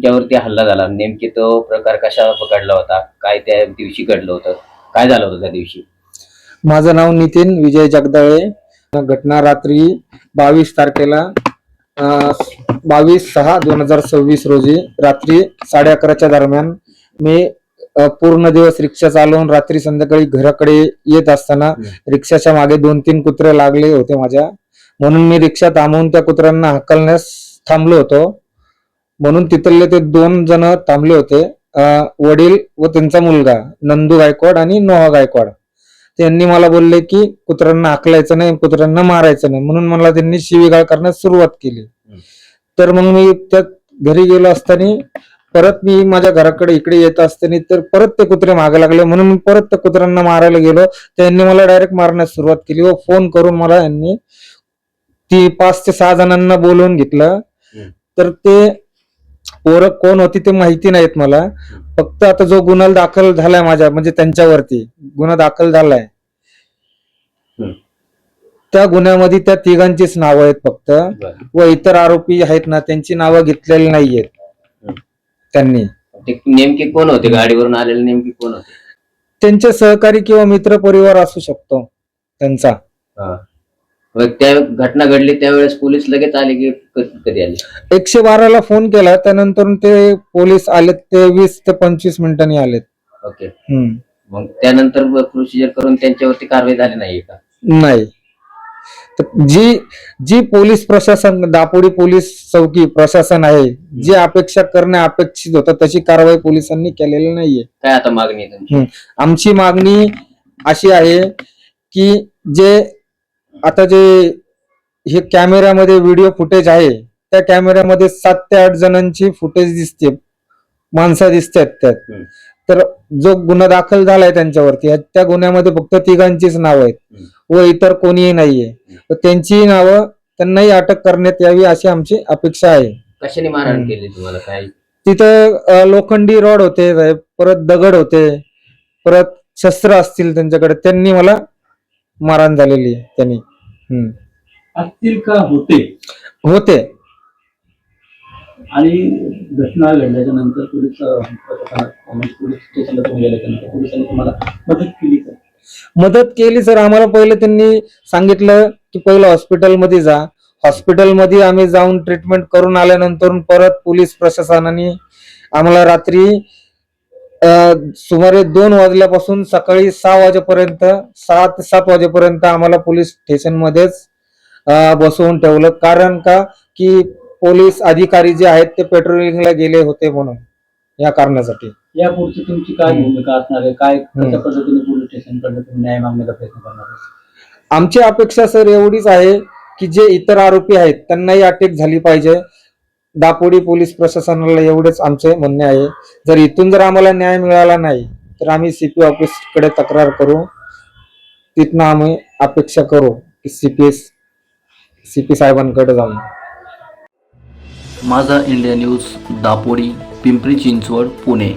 तुमच्यावरती हल्ला झाला, नेमकी तो प्रकार कशा घडला होता? काय त्या दिवशी घडलं होतं? काय झालं होतं त्या दिवशी? माझं नाव नितीन विजय जगदाळे. घटना रात्री 22 तारखेला 22/6/2026 रोजी रात्री 11:30च्या दरम्यान मी पूर्ण दिवस रिक्षा चालवून रात्री संध्याकाळी घराकडे येत असताना रिक्षाच्या मागे 2-3 कुत्रे लागले होते माझ्या. म्हणून मी रिक्षा थांबवून त्या कुत्र्यांना हाकलण्यास थांबलो होतो. म्हणून तिथले ते 2 जण थांबले होते, वडील व त्यांचा मुलगा नंदू गायकवाड आणि नोहा गायकवाड. त्यांनी मला बोलले की कुत्र्यांना हाकलायचं नाही, कुत्र्यांना मारायचं नाही, म्हणून मला त्यांनी शिवीगाळ करण्यास सुरुवात केली. तर मग मी त्या घरी गेलो असताना परत मी माझ्या घराकडे इकडे येत असताना तर परत ते कुत्रे मागे लागले, म्हणून मी परत त्या कुत्र्यांना मारायला गेलो. त्यांनी मला डायरेक्ट मारण्यास सुरुवात केली व फोन करून मला यांनी 5 ते 6 जणांना बोलवून घेतलं. तर ते पोरं कोण होती ते माहिती नाहीत मला. फक्त आता जो गुन्हा दाखल झालाय माझ्या म्हणजे त्यांच्यावरती गुन्हा दाखल झालाय, त्या गुन्ह्यामध्ये त्या तिघांचीच नावं आहेत फक्त, व इतर आरोपी आहेत ना त्यांची नावं घेतलेली नाहीयेत त्यांनी. ते नेमके कोण होते? गाडीवरून आलेले नेमके कोण होते? त्यांचे सहकारी किंवा मित्र परिवार असू शकतो त्यांचा. मग त्या घटना घडली त्यावेळेस पोलीस लगेच आले की कधी आले? 112ला फोन केला, त्यानंतर ते पोलीस आलेत, ते 20 ते 25 मिनिटांनी आलेत. ओके. मग त्यानंतर प्रोसिजर करून त्यांच्यावरती कारवाई झाली नाहीये का? नाही. तर जी पोलीस प्रशासन, दापोडी पोलीस चौकी प्रशासन आहे, जी अपेक्षा करणे अपेक्षित होतं तशी कारवाई पोलिसांनी केलेली नाहीये. काय आता मागणी आहे तुमची? आमची मागणी अशी आहे की जे हे कॅमेऱ्यामध्ये व्हिडिओ फुटेज आहे, त्या कॅमेऱ्यामध्ये 7 ते 8 जणांची फुटेज दिसते, माणसं दिसतात त्यात. तर जो गुन्हा दाखल झालाय त्यांच्यावरती, त्या गुन्ह्यामध्ये फक्त तिघांचीच नावं आहेत व इतर कोणीही नाहीये. तर त्यांची नावं त्यांनाही अटक करण्यात यावी अशी आमची अपेक्षा आहे. कशाने मारहाण केली तुम्हाला? काय तिथं लोखंडी रॉड होते साहेब, परत दगड होते, परत शस्त्र असतील त्यांच्याकडे, त्यांनी मला मारहाण झालेली आहे त्यांनी. असतील का होते? आणि घटना घडल्याच्या नंतर पोलीस स्टेशनला तुम्ही गेल्यानंतर पोलिसांनी तुम्हाला मदत केली का? मदत केली सर. आम्हाला पहिलं त्यांनी सांगितलं की पहिलं हॉस्पिटलमध्ये जा. हॉस्पिटलमध्ये आम्ही जाऊन ट्रीटमेंट करून आल्यानंतर परत पोलीस प्रशासनाने आम्हाला रात्री सुमारे 2 वाजल्यापासून सकाळी 6 वाजेपर्यंत 6 ते 7 वाजेपर्यंत आम्हाला पोलीस स्टेशन मध्येच बसवून ठेवलं. कारण का की पोलीस अधिकारी जे आहेत ते पेट्रोलिंगला गेले होते, म्हणून या कारणासाठी. यापुढची तुमची काय भूमिका असणार आहे? काय कशा पद्धतीने पोलीस स्टेशनकडे तुम्ही न्याय मागण्याचा प्रयत्न करणार आहे? आमची अपेक्षा सर एवढीच आहे की जे इतर आरोपी आहेत त्यांनाही अटक झाली पाहिजे. दापोडी पोलीस प्रशासनाला एवढेच आमचे म्हणणे आहे. जर आम्हाला न्याय मिळाला नाही तर आम्ही सीपी ऑफिस कडे तक्रार करू. तिथनं आम्ही अपेक्षा करू की सीपी साहेबांकडे जाऊन. माझा इंडिया न्यूज, दापोडी, पिंपरी चिंचवड, पुणे.